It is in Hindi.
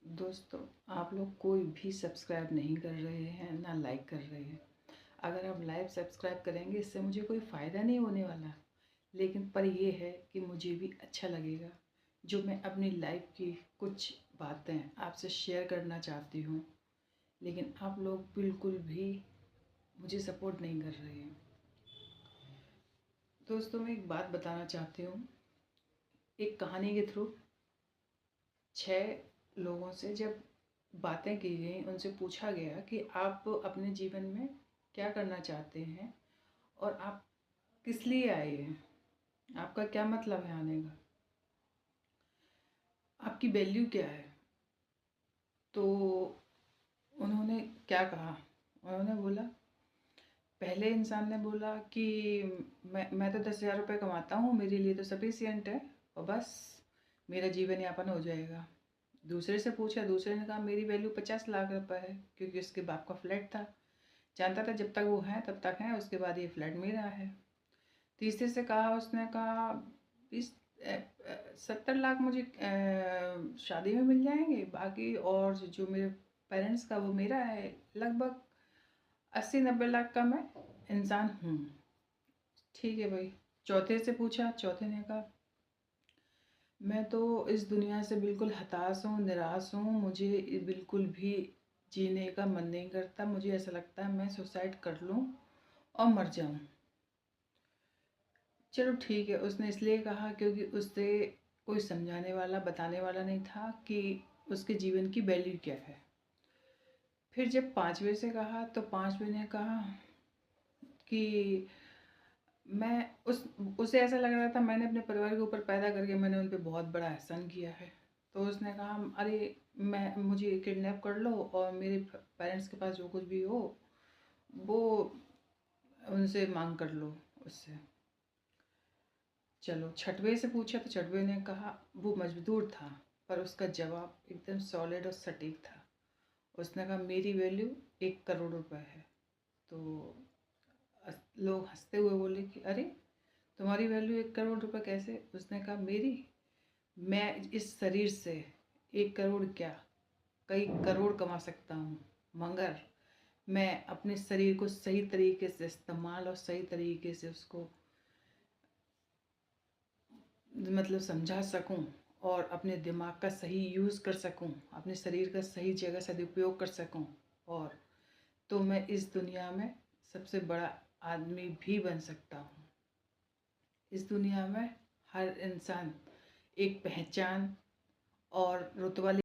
दोस्तों, आप लोग कोई भी सब्सक्राइब नहीं कर रहे हैं, ना लाइक कर रहे हैं। अगर आप लाइव सब्सक्राइब करेंगे इससे मुझे कोई फ़ायदा नहीं होने वाला, लेकिन पर ये है कि मुझे भी अच्छा लगेगा जो मैं अपनी लाइफ की कुछ बातें आपसे शेयर करना चाहती हूँ। लेकिन आप लोग बिल्कुल भी मुझे सपोर्ट नहीं कर रहे हैं। दोस्तों, मैं एक बात बताना चाहती हूँ। एक कहानी के थ्रू 6 लोगों से जब बातें की गई, उनसे पूछा गया कि आप अपने जीवन में क्या करना चाहते हैं और आप किस लिए आए हैं, आपका क्या मतलब है आने का, आपकी वैल्यू क्या है। तो उन्होंने क्या कहा, उन्होंने बोला, पहले इंसान ने बोला कि मैं तो 10,000 रुपये कमाता हूँ, मेरे लिए तो सफिशियंट है और बस मेरा जीवन यापन हो जाएगा। दूसरे से पूछा, दूसरे ने कहा मेरी वैल्यू 50 लाख रुपए है, क्योंकि उसके बाप का फ्लैट था, जानता था जब तक वो हैं तब तक हैं, उसके बाद ये फ्लैट मेरा है। तीसरे से कहा, उसने कहा 70 लाख मुझे शादी में मिल जाएंगे, बाकी और जो मेरे पेरेंट्स का वो मेरा है। लगभग 80-90 लाख का मैं इंसान हूँ। ठीक है भाई। चौथे से पूछा, चौथे ने कहा मैं तो इस दुनिया से बिल्कुल हताश हूँ, निराश हूँ, मुझे बिल्कुल भी जीने का मन नहीं करता, मुझे ऐसा लगता है मैं सुसाइड कर लूँ और मर जाऊँ। चलो ठीक है, उसने इसलिए कहा क्योंकि उससे कोई समझाने वाला, बताने वाला नहीं था कि उसके जीवन की वैल्यू क्या है। फिर जब पाँचवें से कहा तो पाँचवें ने कहा कि मैं उसे ऐसा लग रहा था मैंने अपने परिवार के ऊपर पैदा करके मैंने उन पे बहुत बड़ा एहसान किया है। तो उसने कहा अरे मैं मुझे किडनैप कर लो और मेरे पेरेंट्स के पास जो कुछ भी हो वो उनसे मांग कर लो उससे। चलो छठवें से पूछा तो छठवें ने कहा, वो मजबूर था पर उसका जवाब एकदम सॉलिड और सटीक था। उसने कहा मेरी वैल्यू 1 करोड़ रुपए है। तो लोग हंसते हुए बोले कि अरे तुम्हारी वैल्यू 1 करोड़ रुपए कैसे। उसने कहा मेरी, मैं इस शरीर से 1 करोड़ क्या, कई करोड़ कमा सकता हूँ, मगर मैं अपने शरीर को सही तरीके से इस्तेमाल और सही तरीके से उसको मतलब समझा सकूं और अपने दिमाग का सही यूज़ कर सकूं, अपने शरीर का सही जगह सदुपयोग कर सकूं, और तो मैं इस दुनिया में सबसे बड़ा आदमी भी बन सकता हूं। इस दुनिया में हर इंसान एक पहचान और रुतबा